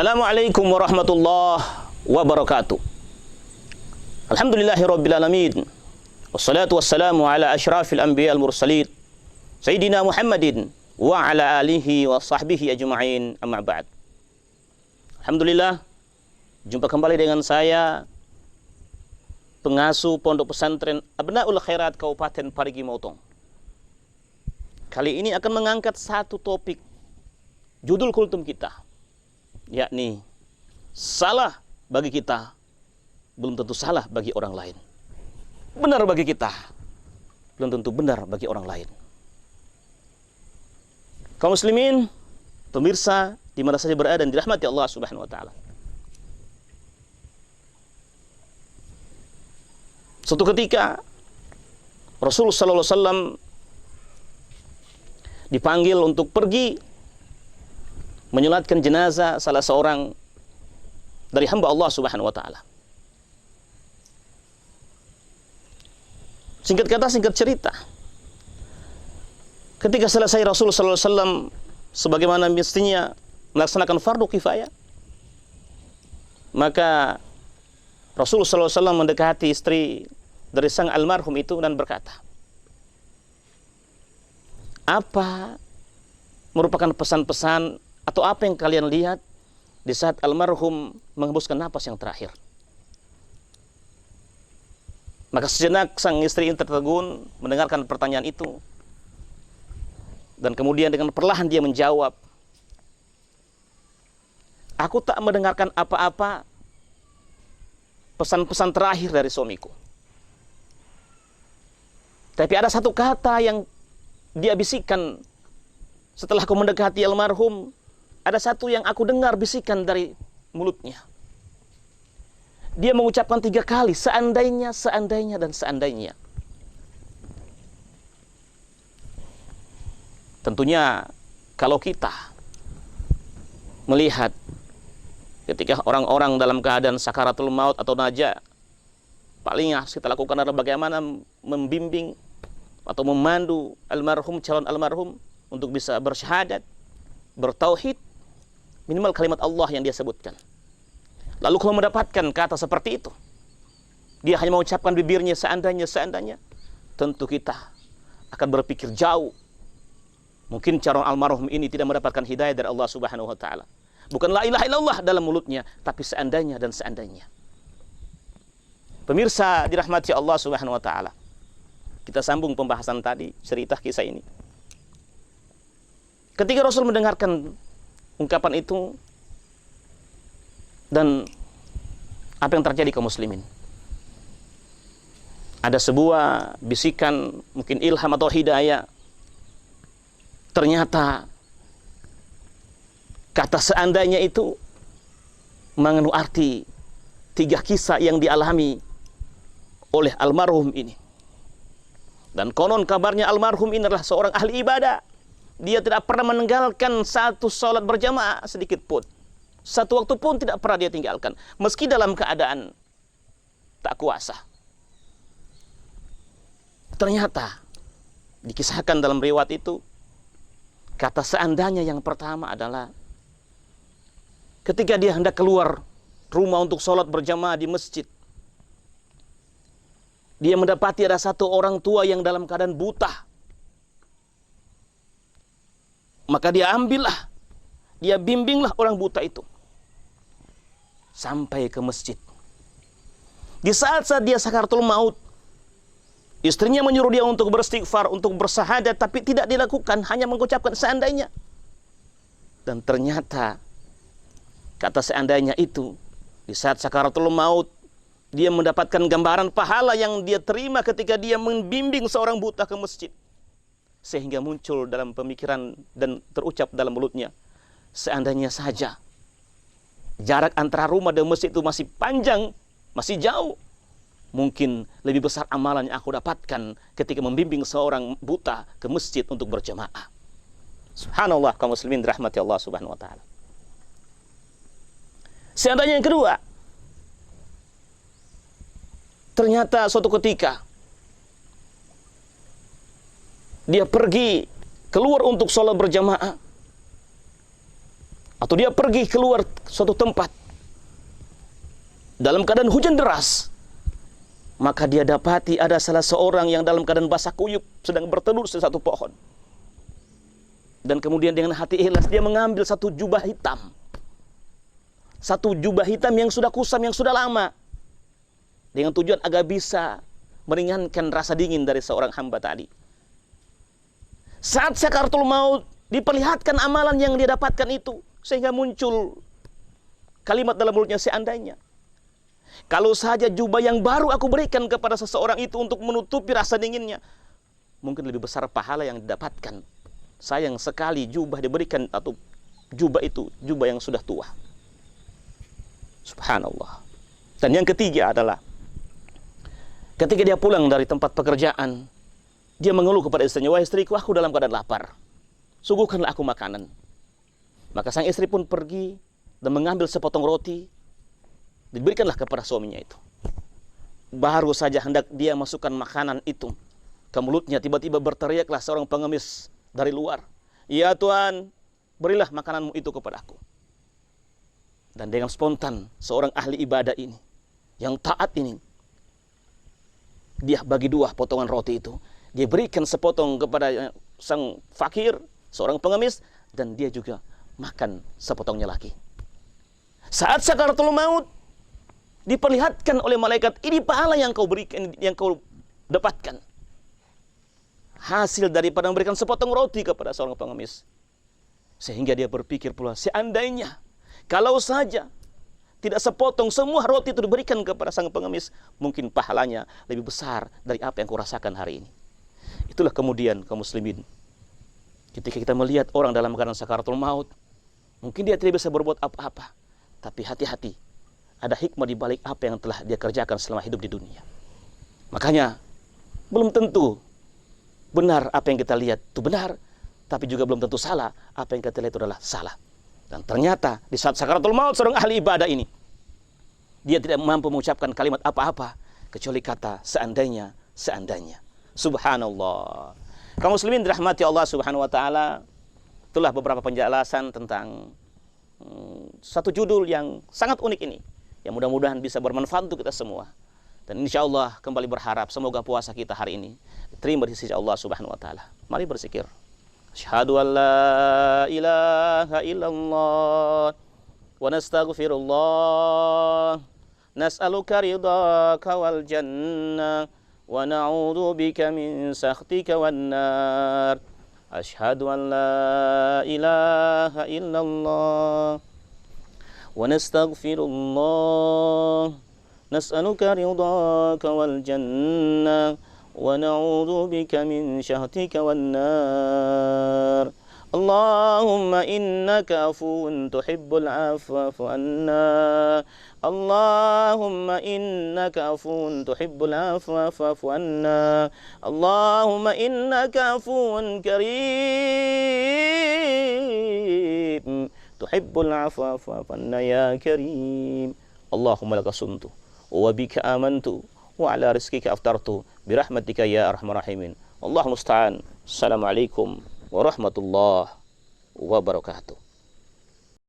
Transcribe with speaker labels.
Speaker 1: Assalamualaikum warahmatullahi wabarakatuh. Alhamdulillahirabbil alamin. Wassalatu wassalamu ala asyrafil anbiya'il mursalin Sayyidina Muhammadin wa ala alihi wa sahbihi ajma'in, amma ba'd. Alhamdulillah, jumpa kembali dengan saya, pengasuh Pondok Pesantren Abnaul Khairat Kabupaten Parigi Motong. Kali ini akan mengangkat satu topik judul kultum kita, yakni salah bagi kita belum tentu salah bagi orang lain. Benar bagi kita belum tentu benar bagi orang lain. Kaum muslimin, pemirsa di mana saja berada dan dirahmati Allah Subhanahu wa taala. Suatu ketika Rasulullah sallallahu alaihi wasallam dipanggil untuk pergi menyolatkan jenazah salah seorang dari hamba Allah Subhanahu wa taala. Singkat kata, singkat cerita, ketika selesai Rasulullah sallallahu alaihi wasallam sebagaimana mestinya melaksanakan fardu kifayah, maka Rasulullah sallallahu alaihi wasallam mendekati istri dari sang almarhum itu dan berkata, apa merupakan pesan-pesan atau apa yang kalian lihat di saat almarhum menghembuskan napas yang terakhir? Maka sejenak sang istri ini tertegun mendengarkan pertanyaan itu, dan kemudian dengan perlahan dia menjawab, aku tak mendengarkan apa-apa pesan-pesan terakhir dari suamiku. Tapi ada satu kata yang dia bisikkan setelah aku mendekati almarhum. Ada satu yang aku dengar bisikan dari mulutnya. Dia mengucapkan 3 kali, seandainya, seandainya, dan seandainya. Tentunya kalau kita melihat ketika orang-orang dalam keadaan sakaratul maut atau najah, paling yang harus kita lakukan adalah bagaimana membimbing atau memandu almarhum, calon almarhum untuk bisa bersyahadat, bertauhid, minimal kalimat Allah yang dia sebutkan. Lalu kalau mendapatkan kata seperti itu, dia hanya mengucapkan bibirnya seandainya, seandainya, tentu kita akan berpikir jauh. Mungkin calon almarhum ini tidak mendapatkan hidayah dari Allah Subhanahu wa taala. Bukan la ilaha illallah dalam mulutnya, tapi seandainya dan seandainya. Pemirsa dirahmati Allah Subhanahu wa taala. Kita sambung pembahasan tadi, cerita kisah ini. Ketika Rasul mendengarkan ungkapan itu, dan apa yang terjadi kaum muslimin? Ada sebuah bisikan, mungkin ilham atau hidayah. Ternyata kata seandainya itu mengandung arti 3 kisah yang dialami oleh almarhum ini. Dan konon kabarnya almarhum ini adalah seorang ahli ibadah. Dia tidak pernah meninggalkan satu salat berjamaah sedikit pun. Satu waktu pun tidak pernah dia tinggalkan, meski dalam keadaan tak kuasa. Ternyata dikisahkan dalam riwayat itu, kata seandainya yang pertama adalah ketika dia hendak keluar rumah untuk sholat berjamaah di masjid. Dia mendapati ada satu orang tua yang dalam keadaan buta. Maka dia ambillah, dia bimbinglah orang buta itu sampai ke masjid. Di saat-saat dia sakaratul maut, istrinya menyuruh dia untuk beristighfar, untuk bersahadat, tapi tidak dilakukan, hanya mengucapkan seandainya. Dan ternyata kata seandainya itu, di saat sakaratul maut, dia mendapatkan gambaran pahala yang dia terima ketika dia membimbing seorang buta ke masjid. Sehingga muncul dalam pemikiran dan terucap dalam mulutnya, seandainya saja jarak antara rumah dan masjid itu masih panjang, masih jauh, mungkin lebih besar amalan yang aku dapatkan ketika membimbing seorang buta ke masjid untuk berjamaah. Subhanallah, kaum muslimin dirahmati Allah Subhanahu wa taala. Seandainya yang kedua, ternyata suatu ketika dia pergi keluar untuk sholat berjamaah. atau dia pergi keluar suatu tempat dalam keadaan hujan deras, maka dia dapati ada salah seorang yang dalam keadaan basah kuyup sedang berteduh di satu pohon. Dan kemudian dengan hati ikhlas dia mengambil satu jubah hitam. Satu jubah hitam yang sudah kusam, yang sudah lama, dengan tujuan agar bisa meringankan rasa dingin dari seorang hamba tadi. Saat sakaratul maut, diperlihatkan amalan yang dia dapatkan itu, sehingga muncul kalimat dalam mulutnya, seandainya kalau saja jubah yang baru aku berikan kepada seseorang itu untuk menutupi rasa dinginnya, mungkin lebih besar pahala yang didapatkan. Sayang sekali jubah diberikan, atau jubah itu jubah yang sudah tua. Subhanallah. Dan yang ketiga adalah ketika dia pulang dari tempat pekerjaan, dia mengeluh kepada istrinya, wahai istriku, aku dalam keadaan lapar, suguhkanlah aku makanan. Maka sang istri pun pergi dan mengambil sepotong roti, diberikanlah kepada suaminya itu. Baru saja hendak dia masukkan makanan itu ke mulutnya, tiba-tiba berteriaklah seorang pengemis dari luar, ya Tuhan, berilah makananmu itu kepadaku. Dan dengan spontan seorang ahli ibadah ini, yang taat ini, dia bagi dua potongan roti itu. Dia berikan sepotong kepada sang fakir, seorang pengemis, dan dia juga makan sepotongnya lagi. Saat sakaratul maut, diperlihatkan oleh malaikat, ini pahala yang kau berikan, yang kau dapatkan, hasil daripada memberikan sepotong roti kepada seorang pengemis. Sehingga dia berpikir pula, seandainya kalau saja tidak sepotong, semua roti itu diberikan kepada sang pengemis, mungkin pahalanya lebih besar dari apa yang kau rasakan hari ini. Itulah kemudian kaum muslimin, ketika kita melihat orang dalam keadaan sakaratul maut, mungkin dia tidak bisa berbuat apa-apa, tapi hati-hati, ada hikmah di balik apa yang telah dia kerjakan selama hidup di dunia. Makanya belum tentu benar apa yang kita lihat itu benar, tapi juga belum tentu salah apa yang kita lihat itu adalah salah. Dan ternyata di saat sakaratul maut, seorang ahli ibadah ini, dia tidak mampu mengucapkan kalimat apa-apa kecuali kata seandainya, seandainya. Subhanallah. Kaum muslimin dirahmati Allah Subhanahu wa taala, itulah beberapa penjelasan tentang satu judul yang sangat unik ini, yang mudah-mudahan bisa bermanfaat untuk kita semua. Dan insya Allah kembali berharap semoga puasa kita hari ini diterima di sisi Allah Subhanahu wa taala. Mari berzikir. Asyhadu an la ilaha illallah wa nastaghfirullah, nas'aluka ridhaka wal jannah wa na'udzu bika min sakhtika wan nar. Asyhadu an la ilaha illallah wa nastaghfirullah, nas'aluka ridhaka wal jannah wa na'udzu bika min syahtika wan nar. Allahumma innaka afuwun tuhibbul afwa fa'fu anna. Allahumma innaka afuwun tuhibbul afwa fa'fu anna. Allahumma innaka afuwun karim tuhibbul afwa fa'fu anna ya karim. Allahumma laka sumtu wa bika amantu wa ala rizqika aftartu birahmatika ya arhamar rahimin. Allahumma musta'an. Assalamualaikum warahmatullahi wabarakatuh.